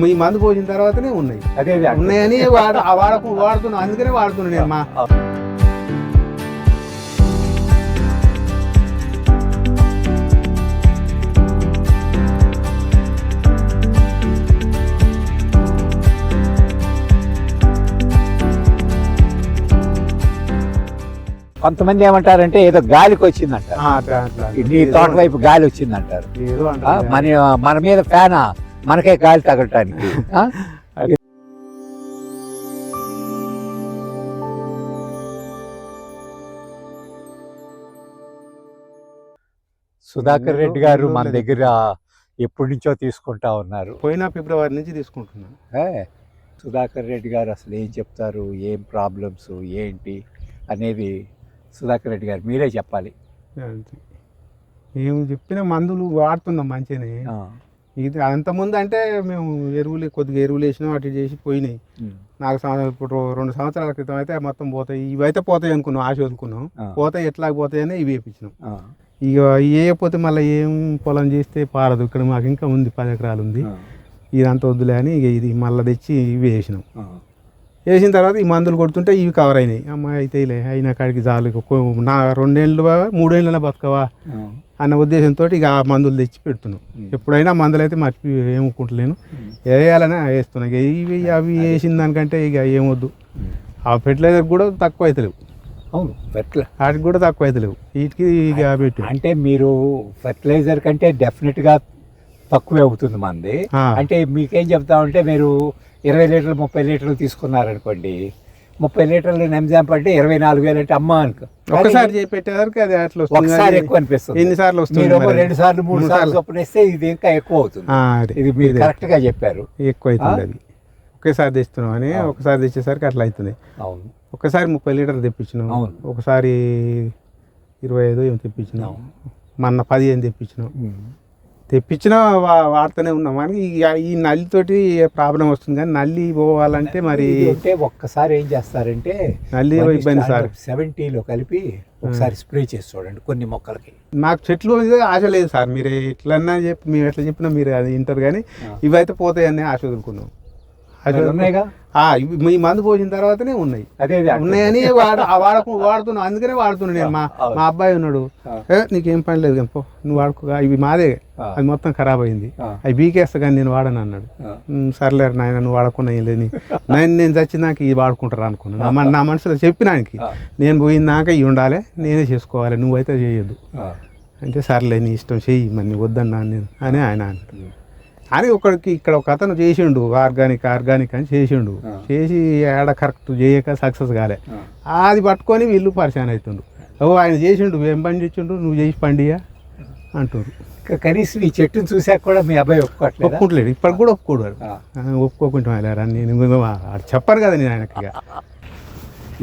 మీ మందు పోసిన తర్వాతనే ఉన్నాయి. అదే ఉన్నాయని వాడుతున్నాను, అందుకనే వాడుతున్నాను నేను. మా కొంతమంది ఏమంటారంటే ఏదో గాలికి వచ్చిందంటారు, నీ తోట వైపు గాలి వచ్చిందంటారు. మన మీద ఫ్యానా, మనకే గాలి తగలటానికి. సుధాకర్ రెడ్డి గారు మన దగ్గర ఎప్పటి నుంచో తీసుకుంటా ఉన్నారు. పోయిన ఫిబ్రవరి నుంచి తీసుకుంటున్నాను. సుధాకర్ రెడ్డి గారు అసలు ఏం చెప్తారు, ఏం ప్రాబ్లమ్స్ ఏంటి అనేది సుధాకర్ రెడ్డి గారు మీరే చెప్పాలి. మేము చెప్పిన మందులు వాడుతున్నాం మంచిగానే. ఇది అంతకుముందు అంటే మేము కొద్దిగా ఎరువులు వేసినాం, అటు చేసి పోయినాయి. ఇప్పుడు 2 సంవత్సరాల క్రితం అయితే మొత్తం పోతాయి, ఇవైతే పోతాయి అనుకున్నాం, ఆశ వదులుకున్నాం. పోతాయి, ఎట్లా పోతాయని ఇవి వేయించినాం. ఇక వేయకపోతే మళ్ళీ ఏం పొలం చేస్తే పారదు. ఇక్కడ మాకు ఇంకా ఉంది, 10 ఎకరాలు ఉంది. ఇదంతా వద్దులే అని ఇక ఇది మళ్ళీ తెచ్చి ఇవి వేసినాం. వేసిన తర్వాత ఈ మందులు కొడుతుంటే ఇవి కవర్ అయినాయి. అమ్మాయి అయితే అయినా కాడికి చాలు, నా 2 ఏళ్ళు 3 ఏళ్ళైనా బతకవా అన్న ఉద్దేశంతో ఇక ఆ మందులు తెచ్చి పెడుతున్నాం. ఎప్పుడైనా మందులు అయితే మర్చి ఏమనుకుంటలేను, వేయాలని వేస్తున్నా. ఇక ఇవి అవి వేసిన దానికంటే ఇక ఏమొద్దు. ఆ ఫెర్టిలైజర్ కూడా తక్కువ అవుతలేవు. అవును, వాటికి కూడా తక్కువ అవుతలేవు. వీటికి ఇక పెట్టి అంటే మీరు ఫెర్టిలైజర్ కంటే డెఫినెట్గా తక్కువే అవుతుంది మంది. అంటే మీకేం చెప్తామంటే మీరు 20 లీటర్లు 30 లీటర్లు తీసుకున్నారనుకోండి, 30 లీటర్లు నెమ్జాంప్ అంటే 24,000 అంటే అమ్మ అనుకో. ఒకసారి పెట్టేసరికి అది అట్లా ఒకసారి ఎక్కువ అనిపిస్తుంది. ఎన్నిసార్లు వస్తుంది? 2 సార్లు 3 సార్లు చొప్పున వేస్తే ఇది ఇంకా ఎక్కువ అవుతుంది. ఇది మీరు కరెక్ట్ గా చెప్పారు, ఎక్కువ అవుతుంది. అది ఒకేసారి తెస్తున్నాం అని ఒకసారి తెచ్చేసరికి అట్లా అవుతుంది. అవును, ఒకసారి 30 లీటర్లు తెప్పించినాం, ఒకసారి 25 ఏమో తెప్పించినాం, మొన్న 15 తెప్పించినా వాడుతూనే ఉన్నాం. కానీ ఈ నల్లితోటి ప్రాబ్లం వస్తుంది. కానీ నల్లి పోవాలంటే మరి ఒక్కసారి ఏం చేస్తారంటే నల్లి ఇబ్బంది సార్. 70లో కలిపి ఒకసారి స్ప్రే చేసి చూడండి కొన్ని మొక్కలకి. నాకు చెట్లు మీద ఆశ లేదు సార్. మీరు ఎట్లన్నా చెప్పి మేము ఎట్లా చెప్పినా మీరు అది వింటారు. కానీ ఇవైతే పోతాయని ఆశ వదులుకున్నాం. ఉన్నాయిగా, మీ మందు పోసిన తర్వాతనే ఉన్నాయి. ఉన్నాయని వాడుతున్నాను, అందుకనే వాడుతున్నాను నేను. మా అబ్బాయి ఉన్నాడు, నీకేం పని లేదు కానీ పో, నువ్వు వాడుకో, ఇవి మాదే, అది మొత్తం ఖరాబ్ అయింది, అవి బీకేస్తా కానీ నేను వాడను అన్నాడు. సర్లేరు నాయన, నువ్వు వాడకున్నా ఏం లేదు, నేను చచ్చినాక ఇవి వాడుకుంటారా అనుకున్నాను. నా మనసులో చెప్పినానికి, నేను పోయినాక ఇవి ఉండాలి, నేనే చేసుకోవాలి, నువ్వైతే చేయొద్దు అంటే, సర్లే నీ ఇష్టం చెయ్యి, మరి నీ వద్దన్నా నేను అని ఆయన అన్నాడు. అని ఇక్కడ ఒక అతను చేసిండు, ఆర్గానిక్ అని చేసిండు. చేసి ఏడ కరెక్ట్ చేయక సక్సెస్ కాలే. అది పట్టుకొని వీళ్ళు పరిశాన్ అవుతుండ్రు. ఆయన చేసిండు, ఏం పని చేసిండు, నువ్వు చేసి పండియా అంటారు. కనీసం ఈ చెట్టును చూసాక కూడా మీ అబ్బాయి ఒప్పుకోవట్లేదు. ఇప్పటికి కూడా ఒప్పుకోకుండా నేను చెప్పాను కదా నేను ఆయనకి.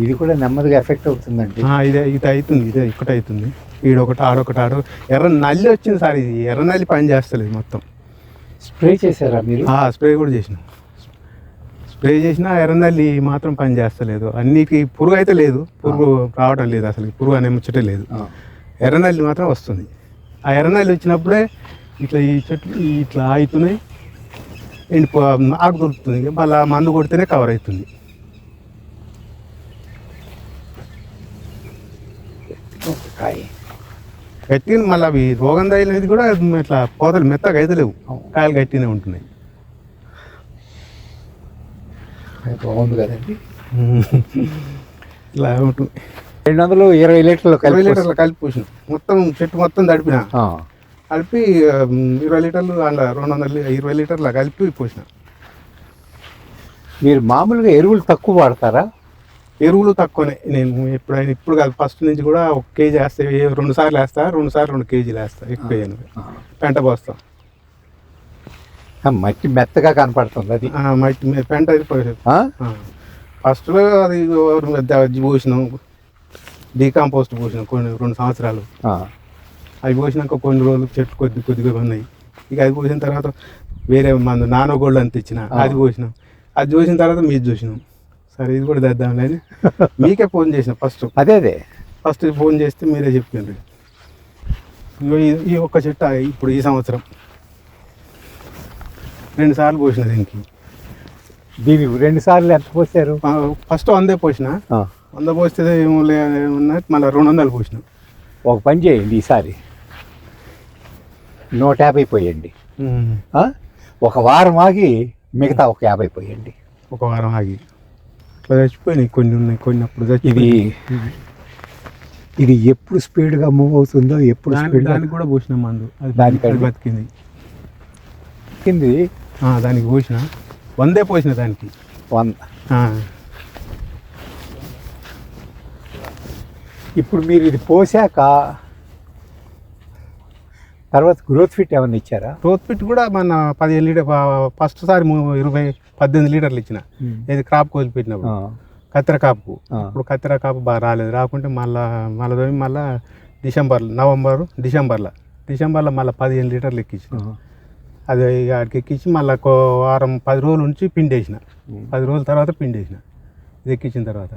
ఇది కూడా నెమ్మదిగా ఎఫెక్ట్ అవుతుందండి. ఇది అవుతుంది, ఇదే ఇక్కడ అవుతుంది, ఈడొకటి ఆడొకటి ఎర్ర నల్లి వచ్చింది సార్. ఇది ఎర్ర నల్లి పని చేస్తలేదు మొత్తం. స్ప్రే చేశారా మీరు? స్ప్రే కూడా చేసిన ఎర్రనల్లి మాత్రం పని చేస్తలేదు. అన్నిటికీ పురుగు అయితే లేదు, పురుగు రావడం లేదు, అసలు పురుగు అనే ముచ్చటే లేదు. ఎర్రనల్లి మాత్రం వస్తుంది. ఆ ఎర్రనల్లి వచ్చినప్పుడే ఇట్లా ఈ చెట్లు ఇట్లా అవుతున్నాయి, ఆకు దొరుకుతుంది, మళ్ళీ మందు కొడితేనే కవర్ అవుతుంది. గట్టిగా మళ్ళీ అవి రోగం తగిలినది కూడా ఇట్లా కోతలు మెత్తగా అయితే లేవు, కాయలు గట్టినే ఉంటున్నాయి. బాగుంది కదండి. ఇట్లా ఉంటుంది. 220 లీటర్లు కలిపి పోసిన, మొత్తం చెట్టు మొత్తం తడిపిన, కలిపి 20 లీటర్లు అలా 220 లీటర్లు కలిపి పోసిన. మీరు మామూలుగా ఎరువులు తక్కువ వాడతారా? ఎరువులు తక్కువనే. నేను ఎప్పుడైనా ఇప్పుడు కాదు, ఫస్ట్ నుంచి కూడా 1 కేజీ వేస్తే 2 సార్లు వేస్తా, 2 సార్లు 2 కేజీలు వేస్తా, ఎక్కువ పెంట పోస్తా. మట్టి మెత్తగా కనపడుతుంది, అది మట్టి పెంట ఫస్ట్లో అది పోసినాం, డీకాంపోస్ట్ పోసినాం కొన్ని 2 సంవత్సరాలు. అవి పోసినాక కొన్ని రోజులు చెట్లు కొద్దిగా ఉన్నాయి. ఇక అది పోసిన తర్వాత వేరే మందు నానో గోల్డ్ అని తెచ్చిన, అది పోసినాం. అది చూసిన తర్వాత మీరు చూసినాం, సరే ఇది కూడా తెద్దాంలే అని మీకే ఫోన్ చేసిన. ఫస్ట్ ఫోన్ చేస్తే మీరే చెప్పిండ్రు. ఈ ఒక్క చెట్టు ఇప్పుడు ఈ సంవత్సరం 2 సార్లు పోసిన దీనికి. దీనికి 2 సార్లు ఎంత పోసారు? ఫస్ట్ 100 పోసిన, 100 పోస్తే ఏమన్నా మళ్ళీ 200 పోసిన. ఒక పని చేయండి, ఈసారి 150 పోయండి. ఒక వారం ఆగి మిగతా ఒక 50 పోయండి. ఒక వారం ఆగి అట్లా చచ్చిపోయినాయి, కొన్ని ఉన్నాయి, కొన్ని అప్పుడు ఇది ఎప్పుడు స్పీడ్గా మూవ్ అవుతుందో, ఎప్పుడు దానికి కూడా పోసిన మందు, దానికి బతికింది. దానికి పోసిన 100 పోసిన దానికి 100. ఇప్పుడు మీరు ఇది పోసాక తర్వాత గ్రోత్ ఫిట్ ఏమన్నా ఇచ్చారా? గ్రోత్ ఫిట్ కూడా మన 15 లీటర్ ఫస్ట్ సారి 18 లీటర్లు ఇచ్చిన, ఇది క్రాప్ వదిలిపెట్టినప్పుడు కత్తెర కాపుకు. ఇప్పుడు కత్తెర కాపు బాగా రాలేదు, రాకుంటే మళ్ళీ డిసెంబర్లో మళ్ళీ 15 లీటర్లు ఎక్కించిన. అది ఆడికి ఎక్కించి మళ్ళీ వారం 10 రోజుల నుంచి పిండేసిన, 10 రోజుల తర్వాత పిండేసిన. ఇది ఎక్కించిన తర్వాత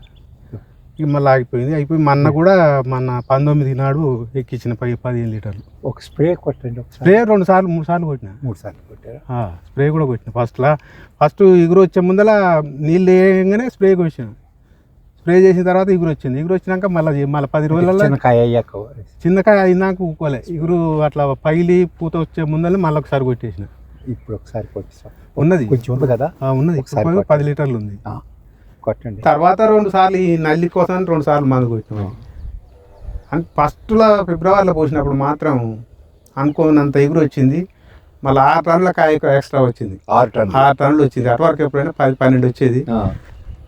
ఇక మళ్ళీ అయిపోయి మొన్న కూడా 19 నాడు ఎక్కించిన 15 లీటర్లు. ఒక స్ప్రే కొట్టండి. స్ప్రే 2 సార్లు 3 సార్లు కొట్టిన. 3 సార్లు కొట్టారు. స్ప్రే కూడా కొట్టిన. ఫస్ట్ ఇగురు వచ్చే ముందర నీళ్ళు వేయగానే స్ప్రే కొట్టిన. స్ప్రే చేసిన తర్వాత ఇగురు వచ్చినాక మళ్ళీ 10 రోజులలో చిన్నకాయ అయినాక ఊకోలే, ఇగురు అట్లా పగిలి పూత వచ్చే ముందర మళ్ళీ ఒకసారి కొట్టేసిన. ఇప్పుడు ఒకసారి కొట్టిస్తాం. ఉన్నది కొంచెం ఉంది కదా, ఉన్నది 10 లీటర్లు ఉంది. కొట్టండి. తర్వాత 2 సార్లు ఈ నల్లి కోసం 2 సార్లు మందు కొట్టినాం. అంటే ఫస్ట్లో ఫిబ్రవరిలో పోసినప్పుడు మాత్రం అనుకోనంత ఎగురు వచ్చింది. మళ్ళీ 6 టన్నుల కాయ ఎక్స్ట్రా వచ్చింది. 6 టన్నులు వచ్చింది. అటువరకు ఎప్పుడైనా 10-12 వచ్చేది.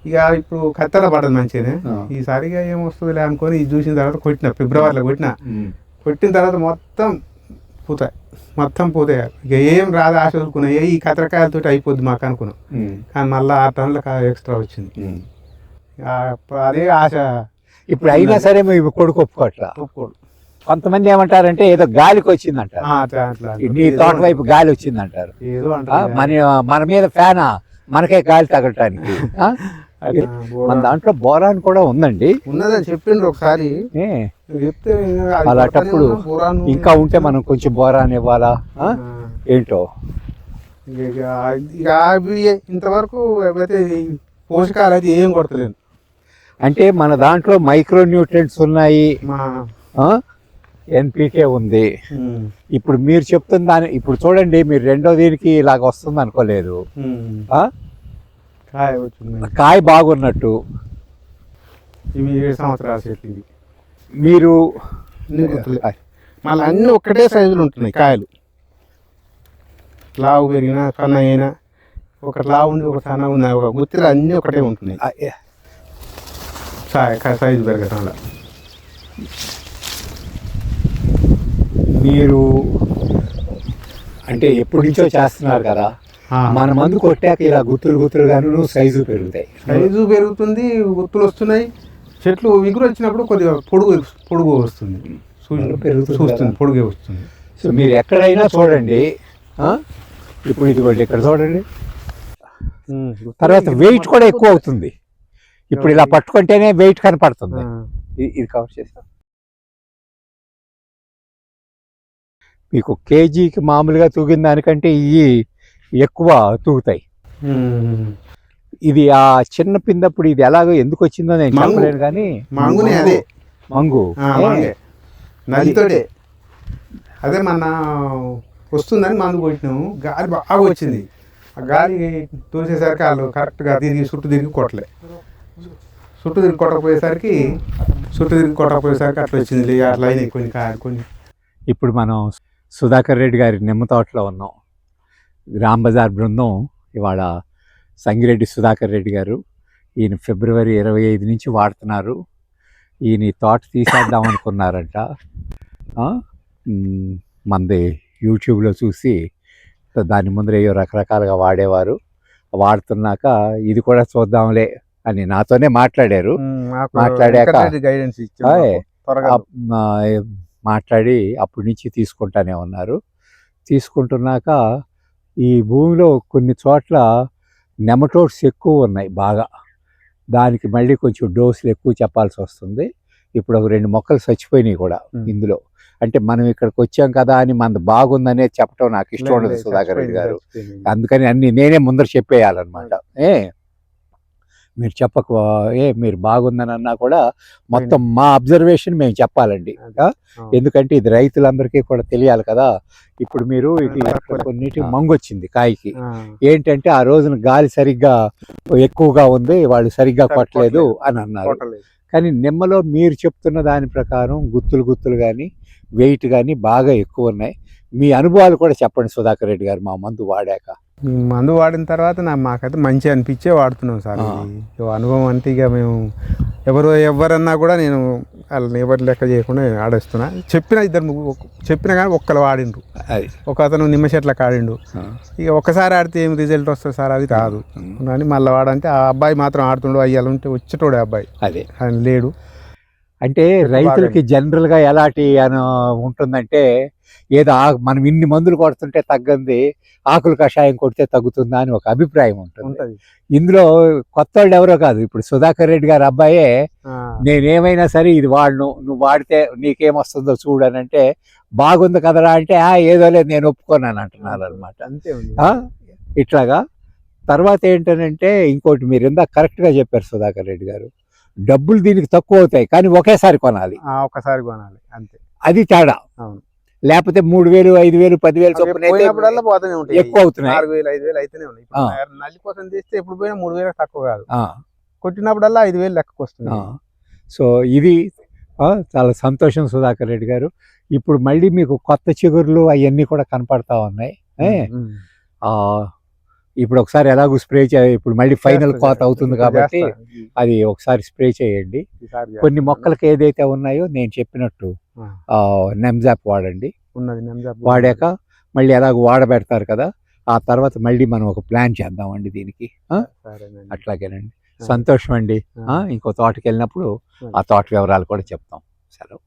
ఇక ఇప్పుడు కత్తెర పడదు మంచిగానే. ఈసారిగా ఏమొస్తుందిలే అనుకొని ఇది చూసిన తర్వాత కొట్టిన, ఫిబ్రవరిలో కొట్టిన తర్వాత మొత్తం పూతాయి. ఇక ఏం రాదు ఆశ వదులుకున్నా, ఈ కత్తెరకాయలతో అయిపోద్ది మాకు అనుకున్నాం. కానీ మళ్ళీ 6 టన్నుల కాయ ఎక్స్ట్రా వచ్చింది. అదే ఆశ. ఇప్పుడు అయినా సరే మేము కొడుకు ఒప్పుకోట్లా. కొంతమంది ఏమంటారంటే ఏదో గాలికి వచ్చిందంటారు, నీ తోట వైపు గాలి వచ్చిందంటారు. మన మీద ఫ్యానా, మనకే గాలి తగలటానికి. మన దాంట్లో బోరాన్ కూడా ఉందండి. ఉన్నదని చెప్పిండ్రు ఒకసారి, చెప్తే అలాంటప్పుడు ఇంకా ఉంటే మనం కొంచెం బోరాన్ ఇవ్వాలా ఏంటో. ఇంతవరకు పోషకాలు అయితే ఏం కొడతలేదు. అంటే మన దాంట్లో మైక్రో న్యూట్రియంట్స్ ఉన్నాయి, ఎన్పికే ఉంది. ఇప్పుడు మీరు చెప్తున్న దాని ఇప్పుడు చూడండి, మీరు రెండో దీనికి ఇలాగ వస్తుంది అనుకోలేదు. కాయ బాగున్నట్టు. ఇవి 7 సంవత్సరాల చెట్లు. మీరు మళ్ళీ అన్నీ ఒక్కటే సైజులు ఉంటున్నాయి కాయలు. లావు పెరిగినా సన్న అయినా, ఒక లావు ఉండి ఒక సన్న ఉంది, ఒక గుత్తిలో అన్నీ ఒకటే ఉంటున్నాయి. సైజు పెరగటంలో మీరు అంటే ఎప్పటి నుంచో చేస్తున్నారు కదా, మన మందు కొట్టాక ఇలా గుత్తులుగాను సైజు పెరుగుతుంది, గుత్తులు వస్తున్నాయి. చెట్లు ఎగురు వచ్చినప్పుడు కొద్దిగా పొడుగు వస్తుంది, పొడుగే వస్తుంది. సో మీరు ఎక్కడైనా చూడండి, ఇప్పుడు ఇదిగోండి ఇక్కడ చూడండి. తర్వాత వెయిట్ కూడా ఎక్కువ అవుతుంది. ఇప్పుడు ఇలా పట్టుకుంటేనే వెయిట్ కనపడుతుంది. ఇది కవర్ చేస్తాం. మీకు కేజీకి మామూలుగా తూగిన దానికంటే ఇవి ఎక్కువ తూగుతాయి. ఇది ఆ చిన్న పిందప్పుడు ఇది ఎలాగో ఎందుకు వచ్చిందో నేను చెప్పలేను, కానీ మంగు నల్లితోటే అదే మన వస్తుందని మందు కొట్టినాము. గాలి బాగా వచ్చింది. ఆ గాలి తోసేసరికి వాళ్ళు కరెక్ట్గా చుట్టూ తిరిగి కొట్టకపోయేసరికి అట్లా వచ్చింది. అట్లా అయినాయి కొన్ని. ఇప్పుడు మనం సుధాకర్ రెడ్డి గారి నిమ్మ తోటలో ఉన్నాం. రామ్ బజార్ బృందం ఇవాళ సంగిరెడ్డి సుధాకర్ రెడ్డి గారు, ఈయన ఫిబ్రవరి 25 నుంచి వాడుతున్నారు. ఈయన తోట తీసేద్దాం అనుకున్నారంట. మనది యూట్యూబ్లో చూసి దాని ముందర ఏయో రకరకాలుగా వాడుతున్నాక ఇది కూడా చూద్దాంలే అని నాతోనే మాట్లాడారు. మాట్లాడి అప్పటి నుంచి తీసుకుంటానే ఉన్నారు. తీసుకుంటున్నాక ఈ భూమిలో కొన్ని చోట్ల నెమటోడ్స్ ఎక్కువ ఉన్నాయి బాగా. దానికి మళ్ళీ కొంచెం డోసులు ఎక్కువ చెప్పాల్సి వస్తుంది. ఇప్పుడు ఒక 2 మొక్కలు చచ్చిపోయినాయి కూడా ఇందులో. అంటే మనం ఇక్కడికి వచ్చాం కదా అని మనది బాగుందనేది చెప్పడం నాకు ఇష్టం ఉండదు సుధాకర్ రెడ్డి గారు. అందుకని అన్ని నేనే ముందర చెప్పేయాలన్నమాట. మీరు చెప్పక మీరు బాగుందని అన్నా కూడా మొత్తం మా అబ్జర్వేషన్ మేము చెప్పాలండి. ఎందుకంటే ఇది రైతులందరికీ కూడా తెలియాలి కదా. ఇప్పుడు మీరు ఇది కొన్నిటి మంగొచ్చింది కాయకి, ఏంటంటే ఆ రోజున గాలి సరిగ్గా ఎక్కువగా ఉంది, వాళ్ళు సరిగ్గా కొట్టలేదు అని అన్నారు. కానీ నిమ్మలో మీరు చెప్తున్న దాని ప్రకారం గుత్తులు కానీ వెయిట్ కానీ బాగా ఎక్కువ ఉన్నాయి. మీ అనుభవాలు కూడా చెప్పండి సుధాకర్ రెడ్డి గారు. మా మందు వాడాక, మందు వాడిన తర్వాత మాకైతే మంచి అనిపించే వాడుతున్నాం సార్. అనుభవం అంటే ఇక మేము ఎవరన్నా కూడా నేను వాళ్ళని ఎవరు లెక్క చేయకుండా ఆడేస్తున్నా. చెప్పినా కానీ ఒక్కరు వాడిండ్రు. ఒక అతను నిమ్మ చెట్లకు ఆడిండు. ఇక ఒక్కసారి ఆడితే ఏం రిజల్ట్ వస్తుంది సార్, అది రాదు అని మళ్ళీ వాడంటే ఆ అబ్బాయి మాత్రం ఆడుతుండు. అయ్యాలు ఉంటే వచ్చేటోడే అబ్బాయి, అదే ఆయన లేడు. అంటే రైతులకి జనరల్గా ఎలాంటి ఉంటుందంటే, ఏదో మనం ఇన్ని మందులు కొడుతుంటే తగ్గంది, ఆకులు కషాయం కొడితే తగ్గుతుందా అని ఒక అభిప్రాయం ఉంటుంది. ఇందులో కొత్త వాళ్ళు ఎవరో కాదు, ఇప్పుడు సుధాకర్ రెడ్డి గారు అబ్బాయే నేనేమైనా సరే ఇది వాడను, నువ్వు వాడితే నీకేమొస్తుందో చూడనంటే బాగుంది కదరా అంటే ఏదో లేదు నేను ఒప్పుకోనాను అంటున్నారు అనమాట. ఇట్లాగా. తర్వాత ఏంటనంటే ఇంకోటి మీరు ఇందాక కరెక్ట్గా చెప్పారు సుధాకర్ రెడ్డి గారు, డబ్బులు దీనికి తక్కువ అవుతాయి కానీ ఒకేసారి కొనాలి, ఒకసారి కొనాలి అంతే. అది తేడా. లేకపోతే 3,000, 5,000, 10,000 చొప్పున ఎక్కువ అవుతున్నాయి. 4,000, 5,000 అయితేనే ఉన్నాయి. నల్లి కోసం తీస్తే ఎప్పుడు పోయినా 3,000 తక్కువ కాదు, కొట్టినప్పుడల్లా 5,000 లెక్కకు వస్తుంది. సో ఇది చాలా సంతోషం సుధాకర్ రెడ్డి గారు. ఇప్పుడు మళ్ళీ మీకు కొత్త చిగురులు అవన్నీ కూడా కనపడతా ఉన్నాయి. ఇప్పుడు ఒకసారి ఎలాగో స్ప్రే ఇప్పుడు మళ్ళీ ఫైనల్ కోత అవుతుంది కాబట్టి అది ఒకసారి స్ప్రే చేయండి. కొన్ని మొక్కలకి ఏదైతే ఉన్నాయో నేను చెప్పినట్టు నెమ్జాప్ వాడండి. వాడాక మళ్ళీ ఎలాగో వాడబెడతారు కదా, ఆ తర్వాత మళ్ళీ మనం ఒక ప్లాన్ చేద్దామండి దీనికి. అట్లాగేనండి. సంతోషం అండి. ఇంకో తోటకి వెళ్ళినప్పుడు ఆ తోట వివరాలు కూడా చెప్తాం. సెలవు.